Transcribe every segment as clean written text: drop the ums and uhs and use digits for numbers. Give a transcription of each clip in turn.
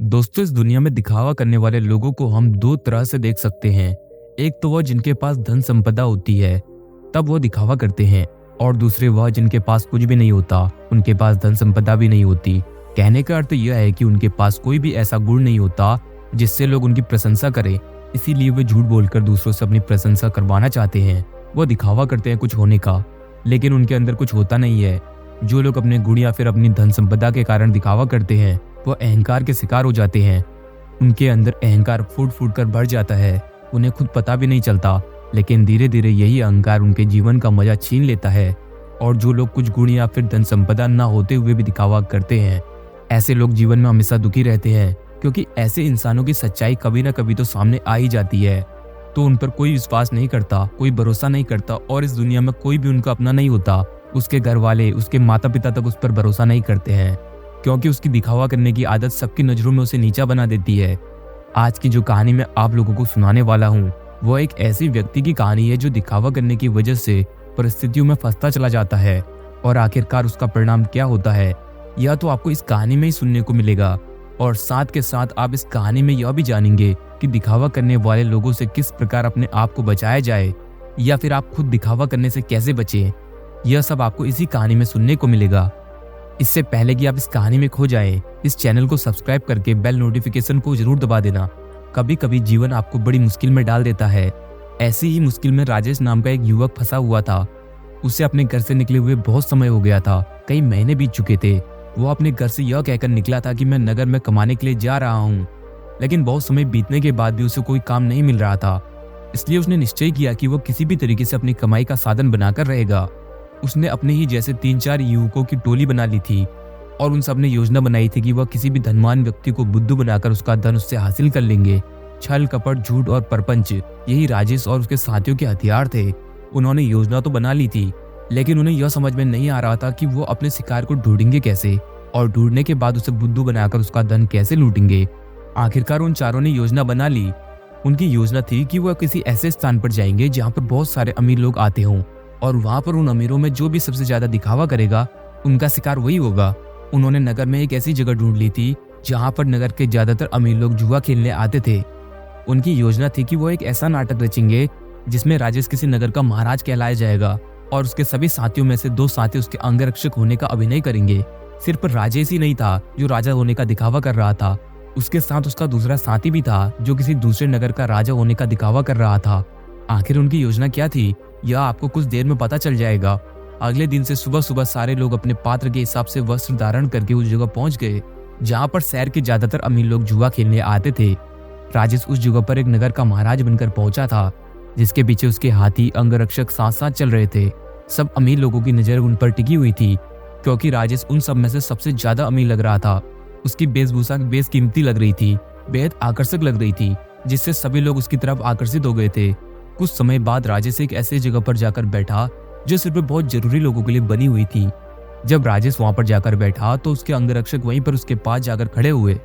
दोस्तों, इस दुनिया में दिखावा करने वाले लोगों को हम दो तरह से देख सकते हैं। एक तो वह जिनके पास धन संपदा होती है, तब वो दिखावा करते हैं। और दूसरे वह जिनके पास कुछ भी नहीं होता, उनके पास धन संपदा भी नहीं होती। कहने का अर्थ यह है कि उनके पास कोई भी ऐसा गुण नहीं होता जिससे लोग उनकी प्रशंसा करें। इसीलिए वे झूठ बोलकर दूसरों से अपनी प्रशंसा करवाना चाहते हैं। वो दिखावा करते हैं कुछ होने का, लेकिन उनके अंदर कुछ होता नहीं है। जो लोग अपने गुण या फिर अपनी धन संपदा के कारण दिखावा करते हैं, वो अहंकार के शिकार हो जाते हैं। उनके अंदर अहंकार फूट फूट कर भर जाता है। उन्हें खुद पता भी नहीं चलता, लेकिन धीरे धीरे यही अहंकार उनके जीवन का मजा छीन लेता है। और जो लोग कुछ गुण या फिर धन संपदा न होते हुए भी दिखावा करते हैं, ऐसे लोग जीवन में हमेशा दुखी रहते हैं, क्योंकि ऐसे इंसानों की सच्चाई कभी ना कभी तो सामने आ ही जाती है। तो उन पर कोई विश्वास नहीं करता, कोई भरोसा नहीं करता, और इस दुनिया में कोई भी उनका अपना नहीं होता। उसके घर वाले, उसके माता पिता तक उस पर भरोसा नहीं करते हैं, क्योंकि उसकी दिखावा करने की आदत सबकी नजरों में उसे नीचा बना देती है। आज की जो कहानी मैं आप लोगों को सुनाने वाला हूँ, वो एक ऐसी व्यक्ति की कहानी है जो दिखावा करने की वजह से परिस्थितियों में फंसता चला जाता है। और आखिरकार उसका परिणाम क्या होता है, यह तो आपको इस कहानी में ही सुनने को मिलेगा। और साथ के साथ आप इस कहानी में यह भी जानेंगे कि दिखावा करने वाले लोगों से किस प्रकार अपने आप को बचाया जाए, या फिर आप खुद दिखावा करने से कैसे बचें। यह सब आपको इसी कहानी में सुनने को मिलेगा। इससे पहले कि आप इस कहानी में खो जाएं, इस चैनल को सब्सक्राइब करके बेल नोटिफिकेशन को जरूर दबा देना। कभी कभी जीवन आपको बड़ी मुश्किल में डाल देता है। ऐसी ही मुश्किल में राजेश नाम का एक युवक फंसा हुआ था। उसे अपने घर से निकले हुए बहुत समय हो गया था, कई महीने बीत चुके थे। वो अपने घर से यह कहकर निकला था कि मैं नगर में कमाने के लिए जा रहा हूँ, लेकिन बहुत समय बीतने के बाद भी उसे कोई काम नहीं मिल रहा था। इसलिए उसने निश्चय किया कि वो किसी भी तरीके से अपनी कमाई का साधन बनाकर रहेगा। उसने अपने ही जैसे 3-4 युवकों की टोली बना ली थी, और उन सब ने योजना बनाई थी कि वह किसी भी धनवान व्यक्ति को बुद्धू बनाकर उसका धन उससे हासिल कर लेंगे। छल कपट, झूठ और परपंच, यही राजेश और उसके साथियों के हथियार थे। उन्होंने योजना तो बना ली थी, लेकिन उन्हें यह समझ में नहीं आ रहा था कि वो अपने शिकार को ढूंढेंगे कैसे, और ढूंढने के बाद उसे बुद्धू बनाकर उसका धन कैसे लूटेंगे। आखिरकार उन चारों ने योजना बना ली। उनकी योजना थी कि वह किसी ऐसे स्थान पर जाएंगे जहाँ पर बहुत सारे अमीर लोग आते हों, और वहां पर उन अमीरों में जो भी सबसे ज्यादा दिखावा करेगा, उनका शिकार वही होगा। उन्होंने नगर में एक ऐसी जगह ढूंढ ली थी जहां पर नगर के ज्यादातर अमीर लोग जुआ खेलने आते थे। उनकी योजना थी कि वो एक ऐसा नाटक रचेंगे जिसमें राजेश किसी नगर का महाराज कहलाया जाएगा, और उसके सभी साथियों में से 2 साथी उसके अंगरक्षक होने का अभिनय करेंगे। सिर्फ राजेश ही नहीं था जो राजा होने का दिखावा कर रहा था, उसके साथ उसका दूसरा साथी भी था जो किसी दूसरे नगर का राजा होने का दिखावा कर रहा था। आखिर उनकी योजना क्या थी, यह आपको कुछ देर में पता चल जाएगा। अगले दिन से सुबह सुबह सारे लोग अपने पात्र के हिसाब से वस्त्र धारण करके उस जगह पहुंच गए जहां पर शहर के ज्यादातर अमीर लोग जुआ खेलने आते थे। राजेश उस जगह पर एक नगर का महाराज बनकर पहुंचा था, जिसके पीछे उसके हाथी अंगरक्षक साथ साथ चल रहे थे। सब अमीर लोगों की नजर उन पर टिकी हुई थी, क्योंकि राजेश उन सब में से सबसे ज्यादा अमीर लग रहा था। उसकी वेशभूषा बेशकीमती लग रही थी, बेहद आकर्षक लग रही थी, जिससे सभी लोग उसकी तरफ आकर्षित हो गए थे। कुछ समय बाद राजेश एक ऐसी जगह पर जाकर बैठा जो सिर्फ बहुत जरूरी लोगों के लिए बनी हुई थी। जब राजेश वहां पर जाकर बैठा तो उसके अंगरक्षक वहीं पर उसके पास जाकर खड़े हुए।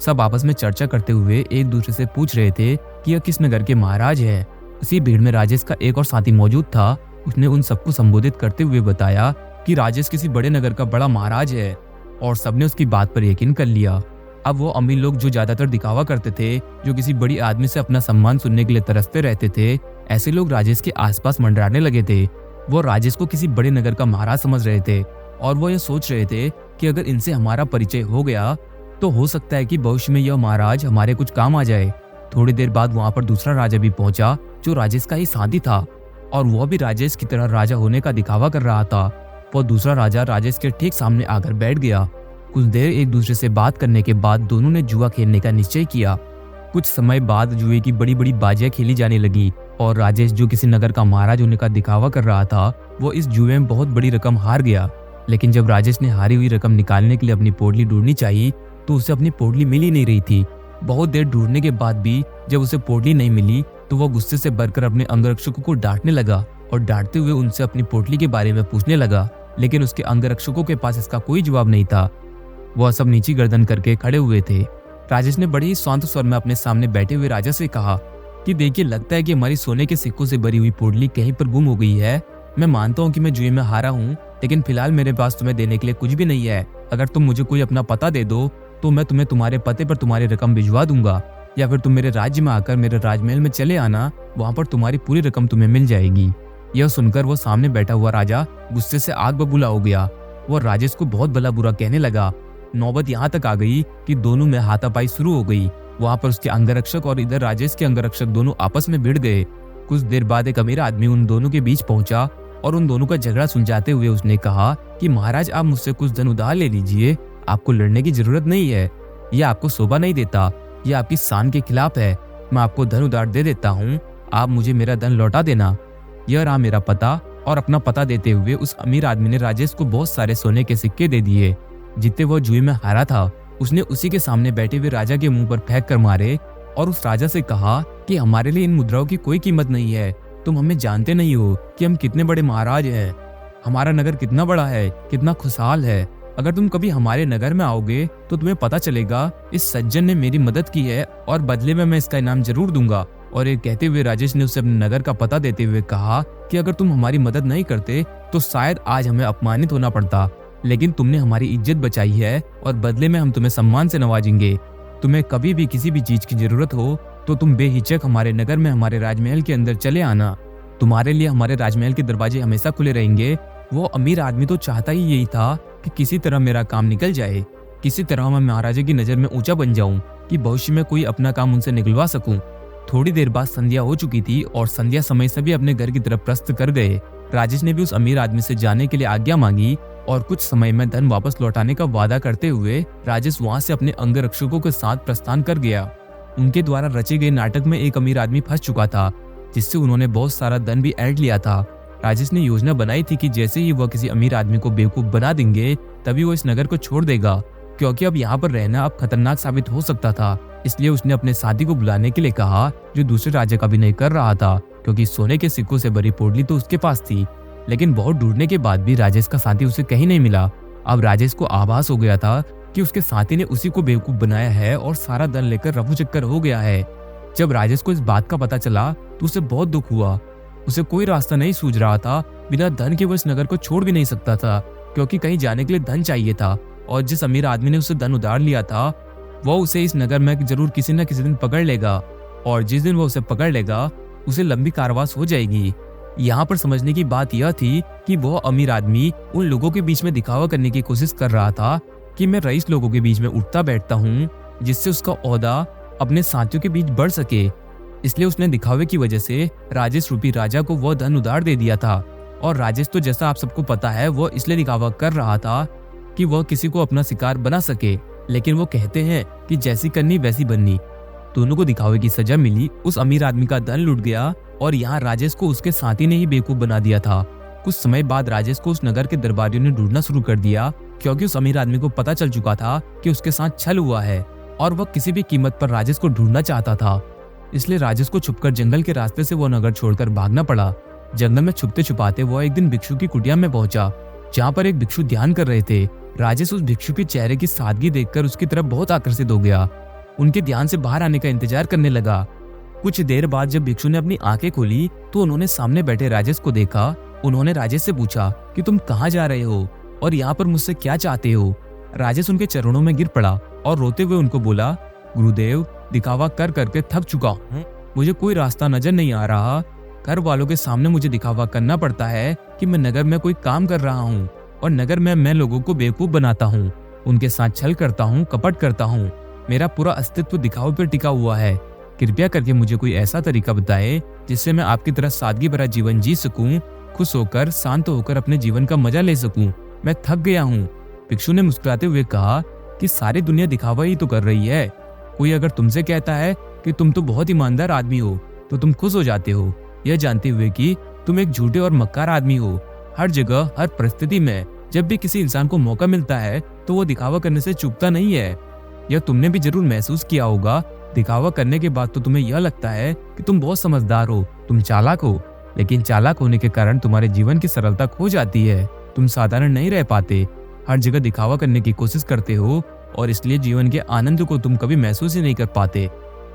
सब आपस में चर्चा करते हुए एक दूसरे से पूछ रहे थे कि यह किस नगर के महाराज है। उसी भीड़ में राजेश का एक और साथी मौजूद था। उसने उन सबको संबोधित करते हुए बताया कि राजेश किसी बड़े नगर का बड़ा महाराज है, और सबने उसकी बात पर यकीन कर लिया। अब वो अमीर लोग जो ज्यादातर दिखावा करते थे, जो किसी बड़ी आदमी से अपना सम्मान सुनने के लिए तरसते रहते थे, ऐसे लोग राजेश के आसपास मंडराने लगे थे। वो राजेश को किसी बड़े नगर का महाराज समझ रहे थे, और वो ये सोच रहे थे कि अगर इनसे हमारा परिचय हो गया तो हो सकता है कि भविष्य में यह महाराज हमारे कुछ काम आ जाए। थोड़ी देर बाद वहां पर दूसरा राजा भी पहुंचा जो राजेश का ही साथी था, और वह भी राजेश की तरह राजा होने का दिखावा कर रहा था। वो दूसरा राजा राजेश के ठीक सामने आकर बैठ गया। कुछ देर एक दूसरे से बात करने के बाद दोनों ने जुआ खेलने का निश्चय किया। कुछ समय बाद जुए की बड़ी बड़ी बाजियां खेली जाने लगी, और राजेश जो किसी नगर का महाराज होने का दिखावा कर रहा था, वो इस जुए में बहुत बड़ी रकम हार गया। लेकिन जब राजेश ने हारी हुई रकम निकालने के लिए अपनी पोटली ढूंढनी चाहिए तो उसे अपनी पोटली मिल ही नहीं रही थी। बहुत देर ढूंढने के बाद भी जब उसे पोटली नहीं मिली तो वो गुस्से से भरकर अपने अंगरक्षकों को डांटने लगा, और डांटते हुए उनसे अपनी पोटली के बारे में पूछने लगा। लेकिन उसके अंगरक्षकों के पास इसका कोई जवाब नहीं था। वह सब नीची गर्दन करके खड़े हुए थे। राजेश ने बड़े ही शांत स्वर में अपने सामने बैठे हुए राजा से कहा कि देखिए, लगता है कि हमारी सोने के सिक्कों से भरी हुई पोटली कहीं पर गुम हो गई है। मैं मानता हूँ कि मैं जुए में हारा हूँ, लेकिन फिलहाल मेरे पास तुम्हें देने के लिए कुछ भी नहीं है। अगर तुम मुझे कोई अपना पता दे दो तो मैं तुम्हें तुम्हारे पते पर तुम्हारी रकम भिजवा दूंगा, या फिर तुम मेरे राज्य में आकर मेरे राजमहल में चले आना, वहां पर तुम्हारी पूरी रकम तुम्हें मिल जाएगी। यह सुनकर वो सामने बैठा हुआ राजा गुस्से से आग बबूला हो गया। वो राजेश को बहुत भला बुरा कहने लगा। नौबत यहाँ तक आ गई कि दोनों में हाथापाई शुरू हो गई। वहां पर उसके अंगरक्षक और इधर राजेश के अंगरक्षक दोनों आपस में भिड़ गए। कुछ देर बाद एक अमीर आदमी उन दोनों के बीच पहुंचा और उन दोनों का झगड़ा सुलझाते हुए उसने कहा कि महाराज, आप मुझसे कुछ धन उधार ले लीजिए, आपको लड़ने की जरूरत नहीं है, यह आपको शोभा नहीं देता, यह आपकी शान के खिलाफ है। मैं आपको धन उधार दे देता हूँ, आप मुझे मेरा धन लौटा देना। यह रहा मेरा पता। और अपना पता देते हुए उस अमीर आदमी ने राजेश को बहुत सारे सोने के सिक्के दे दिए। जितने वो जुए में हारा था उसने उसी के सामने बैठे हुए राजा के मुंह पर फेंक कर मारे और उस राजा से कहा कि हमारे लिए इन मुद्राओं की कोई कीमत नहीं है। तुम हमें जानते नहीं हो कि हम कितने बड़े महाराज हैं, हमारा नगर कितना बड़ा है, कितना खुशहाल है। अगर तुम कभी हमारे नगर में आओगे तो तुम्हें पता चलेगा इस सज्जन ने मेरी मदद की है और बदले में मैं इसका इनाम जरूर दूंगा। और ये कहते हुए राजेश ने उसे अपने नगर का पता देते हुए कहा कि अगर तुम हमारी मदद नहीं करते तो शायद आज हमें अपमानित होना पड़ता, लेकिन तुमने हमारी इज्जत बचाई है और बदले में हम तुम्हें सम्मान से नवाजेंगे। तुम्हें कभी भी किसी भी चीज की जरूरत हो तो तुम बेहिचक हमारे नगर में हमारे राजमहल के अंदर चले आना, तुम्हारे लिए हमारे राजमहल के दरवाजे हमेशा खुले रहेंगे। वो अमीर आदमी तो चाहता ही यही था कि किसी तरह मेरा काम निकल जाए, किसी तरह मैं महाराजा की नजर में ऊंचा बन जाऊं कि भविष्य में कोई अपना काम उनसे निकलवा सकूं। थोड़ी देर बाद संध्या हो चुकी थी और संध्या समय सभी अपने घर की तरफ प्रस्थ कर गए। राजेश ने भी उस अमीर आदमी से जाने के लिए आज्ञा मांगी और कुछ समय में धन वापस लौटाने का वादा करते हुए राजेश वहां से अपने अंगरक्षकों के साथ प्रस्थान कर गया। उनके द्वारा रचे गए नाटक में एक अमीर आदमी फंस चुका था, जिससे उन्होंने बहुत सारा धन भी ऐंठ लिया था। राजेश ने योजना बनाई थी कि जैसे ही वह किसी अमीर आदमी को बेवकूफ बना देंगे तभी वो इस नगर को छोड़ देगा, क्योंकि अब यहाँ पर रहना अब खतरनाक साबित हो सकता था। इसलिए उसने अपने साथी को बुलाने के लिए कहा, जो दूसरे राजा का अभिनय कर रहा था, क्योंकि सोने के सिक्कों से भरी पोटली तो उसके पास थी। लेकिन बहुत ढूंढने के बाद भी राजेश का साथी उसे कहीं नहीं मिला। अब राजेश को आभास हो गया था कि उसके साथी ने उसी को बेवकूफ बनाया है और सारा धन लेकर रफू चक्कर हो गया है। जब राजेश को इस बात का पता चला तो उसे बहुत दुख हुआ। उसे कोई रास्ता नहीं सूझ रहा था, बिना धन के वो इस नगर को छोड़ भी नहीं सकता था, क्योंकि कहीं जाने के लिए धन चाहिए था। और जिस अमीर आदमी ने उसे धन उधार लिया था वो उसे इस नगर में जरूर किसी न किसी दिन पकड़ लेगा, और जिस दिन वो उसे पकड़ लेगा उसे लंबी कारावास हो जाएगी। यहाँ पर समझने की बात यह थी कि वह अमीर आदमी उन लोगों के बीच में दिखावा करने की कोशिश कर रहा था कि मैं रईस लोगों के बीच में उठता बैठता हूँ, जिससे उसका ओहदा अपने साथियों के बीच बढ़ सके। इसलिए उसने दिखावे की वजह से राजेश रूपी राजा को वह धन उधार दे दिया था। और राजेश तो जैसा आप सबको पता है वह इसलिए दिखावा कर रहा था कि वह किसी को अपना शिकार बना सके। लेकिन वो कहते हैं कि जैसी करनी वैसी बननी। दोनों को दिखावे की सजा मिली। उस अमीर आदमी का धन लूट गया और यहाँ राजेश को उसके साथी ने ही बेवकूफ बना दिया था। कुछ समय बाद राजेश को उस नगर के दरबारियों ने ढूंढना शुरू कर दिया, क्योंकि उस अमीर आदमी को पता चल चुका था कि उसके साथ छल हुआ है और वह किसी भी कीमत पर राजेश को ढूंढना चाहता था। इसलिए राजेश को छुपकर जंगल के रास्ते से वो नगर छोड़कर भागना पड़ा। जंगल में छुपते छुपाते वह एक दिन भिक्षु की कुटिया में पहुंचा, जहाँ पर एक भिक्षु ध्यान कर रहे थे। राजेश उस भिक्षु के चेहरे की सादगी देखकर उसकी तरफ बहुत आकर्षित हो गया। उनके ध्यान से बाहर आने का इंतजार करने लगा। कुछ देर बाद जब भिक्षु ने अपनी आंखें खोली तो उन्होंने सामने बैठे राजेश को देखा। उन्होंने राजेश से पूछा कि तुम कहाँ जा रहे हो और यहाँ पर मुझसे क्या चाहते हो। राजेश उनके चरणों में गिर पड़ा और रोते हुए उनको बोला, गुरुदेव, दिखावा कर करके थक चुका हूँ, मुझे कोई रास्ता नजर नहीं आ रहा। घर वालों के सामने मुझे दिखावा करना पड़ता है कि मैं नगर में कोई काम कर रहा हूँ और नगर में मैं लोगों को बेवकूफ बनाता हूँ, उनके साथ छल करता हूँ, कपट करता हूँ। मेरा पूरा अस्तित्व दिखावे पर टिका हुआ है। कृपया करके मुझे कोई ऐसा तरीका बताएं जिससे मैं आपकी तरह सादगी भरा जीवन जी सकूं, खुश होकर शांत होकर अपने जीवन का मजा ले सकूं। मैं थक गया हूँ। भिक्षु ने मुस्कुराते हुए कहा कि सारी दुनिया दिखावा ही तो कर रही है। कोई अगर तुमसे कहता है कि तुम तो बहुत ईमानदार आदमी हो तो तुम खुश हो जाते हो, यह जानते हुए कि तुम एक झूठे और मक्कार आदमी हो। हर जगह, हर परिस्थिति में जब भी किसी इंसान को मौका मिलता है तो वो दिखावा करने से चूकता नहीं है। यह तुमने भी जरूर महसूस किया होगा। दिखावा करने के बाद तो तुम्हें यह लगता है कि तुम बहुत समझदार हो, तुम चालाक हो, लेकिन चालाक होने के कारण तुम्हारे जीवन की सरलता खो जाती है। तुम साधारण नहीं रह पाते, हर जगह दिखावा करने की कोशिश करते हो और इसलिए जीवन के आनंद को तुम कभी महसूस ही नहीं कर पाते।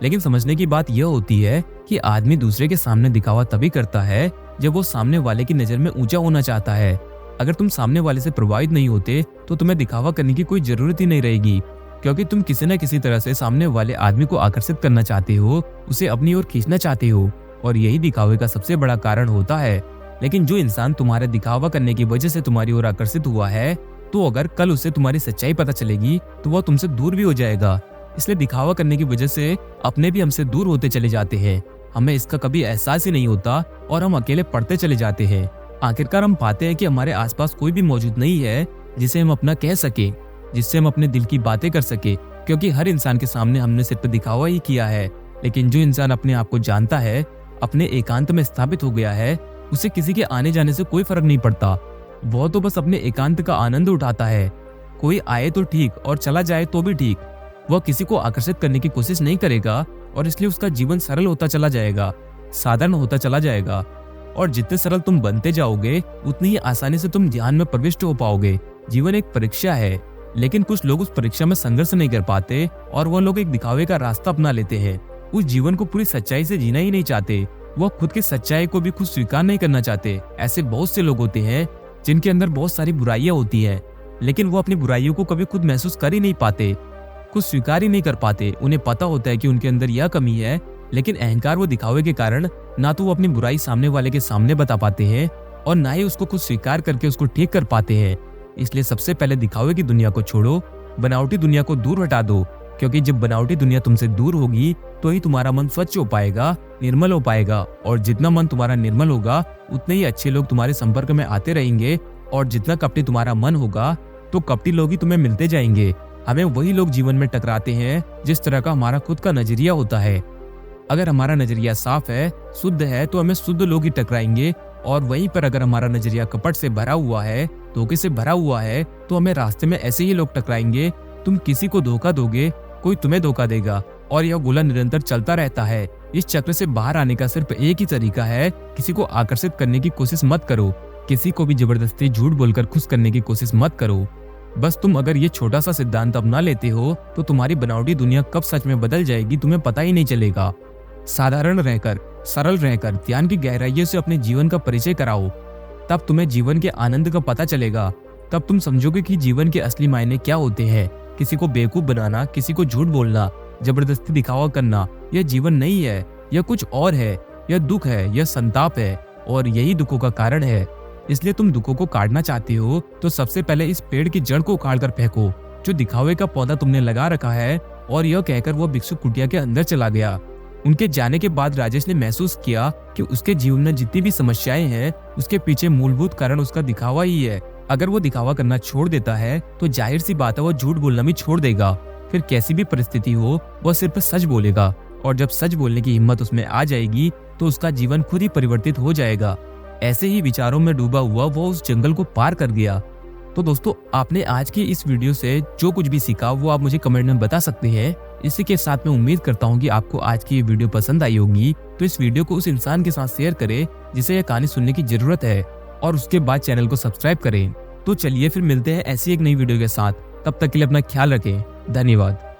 लेकिन समझने की बात यह होती है कि आदमी दूसरे के सामने दिखावा तभी करता है जब वो सामने वाले की नजर में ऊंचा होना चाहता है। अगर तुम सामने वाले से प्रभावित नहीं होते तो तुम्हें दिखावा करने की कोई जरूरत ही नहीं रहेगी। क्योंकि तुम किसी न किसी तरह से सामने वाले आदमी को आकर्षित करना चाहते हो, उसे अपनी ओर खींचना चाहते हो, और यही दिखावे का सबसे बड़ा कारण होता है। लेकिन जो इंसान तुम्हारे दिखावा करने की वजह से तुम्हारी ओर आकर्षित हुआ है, तो अगर कल उसे तुम्हारी सच्चाई पता चलेगी तो वह तुमसे दूर भी हो जाएगा। इसलिए दिखावा करने की वजह से अपने भी हमसे दूर होते चले जाते हैं। हमें इसका कभी एहसास ही नहीं होता और हम अकेले पड़ते चले जाते हैं। आखिरकार हम पाते हैं कि हमारे आसपास कोई भी मौजूद नहीं है जिसे हम अपना कह सके, जिससे हम अपने दिल की बातें कर सके, क्योंकि हर इंसान के सामने हमने सिर्फ दिखावा ही किया है। लेकिन जो इंसान अपने आप को जानता है, अपने एकांत में स्थापित हो गया है, उसे किसी के आने जाने से कोई फर्क नहीं पड़ता। वो तो बस अपने एकांत का आनंद उठाता है। कोई आए तो ठीक और चला जाए तो भी ठीक। वह किसी को आकर्षित करने की कोशिश नहीं करेगा और इसलिए उसका जीवन सरल होता चला जाएगा, साधारण होता चला जाएगा। और जितने सरल तुम बनते जाओगे उतनी ही आसानी से तुम ध्यान में प्रविष्ट हो पाओगे। जीवन एक परीक्षा है, लेकिन कुछ लोग उस परीक्षा में संघर्ष नहीं कर पाते और वह लोग एक दिखावे का रास्ता अपना लेते हैं। उस जीवन को पूरी सच्चाई से जीना ही नहीं चाहते। वह खुद की सच्चाई को भी खुद स्वीकार नहीं करना चाहते। ऐसे बहुत से लोग होते हैं जिनके अंदर बहुत सारी बुराइयां होती हैं, लेकिन वो अपनी बुराइयों को कभी खुद महसूस कर ही नहीं पाते, कुछ स्वीकार ही नहीं कर पाते। उन्हें पता होता है कि उनके अंदर यह कमी है, लेकिन अहंकार वो दिखावे के कारण ना तो वो अपनी बुराई सामने वाले के सामने बता पाते हैं और ना ही उसको खुद स्वीकार करके उसको ठीक कर पाते हैं। इसलिए सबसे पहले दिखावे की दुनिया को छोड़ो, बनावटी दुनिया को दूर हटा दो, क्योंकि जब बनावटी दुनिया तुमसे दूर होगी तो ही तुम्हारा मन स्वच्छ हो पाएगा, निर्मल हो पाएगा। और जितना मन तुम्हारा निर्मल होगा उतने ही अच्छे लोग तुम्हारे संपर्क में आते रहेंगे, और जितना कपटी तुम्हारा मन होगा तो कपटी लोग ही तुम्हें मिलते जाएंगे। हमें वही लोग जीवन में टकराते हैं जिस तरह का हमारा खुद का नजरिया होता है। अगर हमारा नजरिया साफ है, शुद्ध है, तो हमें शुद्ध लोग ही टकराएंगे, और वहीं पर अगर हमारा नजरिया कपट से भरा हुआ है, धोखे से भरा हुआ है, तो हमें रास्ते में ऐसे ही लोग टकराएंगे। तुम किसी को धोखा दोगे, कोई तुम्हें धोखा देगा, और यह गोला निरंतर चलता रहता है। इस चक्र से बाहर आने का सिर्फ एक ही तरीका है, किसी को आकर्षित करने की कोशिश मत करो, किसी को भी जबरदस्ती झूठ बोलकर खुश करने की कोशिश मत करो। बस तुम अगर ये छोटा सा सिद्धांत अपना लेते हो तो तुम्हारी बनावटी दुनिया कब सच में बदल जाएगी तुम्हें पता ही नहीं चलेगा। साधारण रहकर, सरल रहकर, ध्यान की गहराइयों से अपने जीवन का परिचय कराओ, तब तुम्हें जीवन के आनंद का पता चलेगा। तब तुम समझोगे कि जीवन के असली मायने क्या होते हैं। किसी को बेवकूफ बनाना, किसी को झूठ बोलना, जबरदस्ती दिखावा करना, यह जीवन नहीं है, यह कुछ और है। यह दुख है, यह संताप है, और यही दुखों का कारण है। इसलिए तुम दुखों को काटना चाहते हो तो सबसे पहले इस पेड़ की जड़ को उखाड़ कर फेंको जो दिखावे का पौधा तुमने लगा रखा है। और यह कहकर वो भिक्षु कुटिया के अंदर चला गया। उनके जाने के बाद राजेश ने महसूस किया कि उसके जीवन में जितनी भी समस्याएं हैं उसके पीछे मूलभूत कारण उसका दिखावा ही है। अगर वो दिखावा करना छोड़ देता है तो जाहिर सी बात है वो झूठ बोलना भी छोड़ देगा। फिर कैसी भी परिस्थिति हो वह सिर्फ सच बोलेगा, और जब सच बोलने की हिम्मत उसमें आ जाएगी तो उसका जीवन खुद ही परिवर्तित हो जाएगा। ऐसे ही विचारों में डूबा हुआ वो उस जंगल को पार कर गया। तो दोस्तों, आपने आज की इस वीडियो से जो कुछ भी सीखा वो आप मुझे कमेंट में बता सकते हैं। इसी के साथ मैं उम्मीद करता हूँ कि आपको आज की ये वीडियो पसंद आई होगी। तो इस वीडियो को उस इंसान के साथ शेयर करें जिसे यह कहानी सुनने की जरूरत है, और उसके बाद चैनल को सब्सक्राइब करें। तो चलिए फिर मिलते हैं ऐसी एक नई वीडियो के साथ। तब तक के लिए अपना ख्याल रखें। धन्यवाद।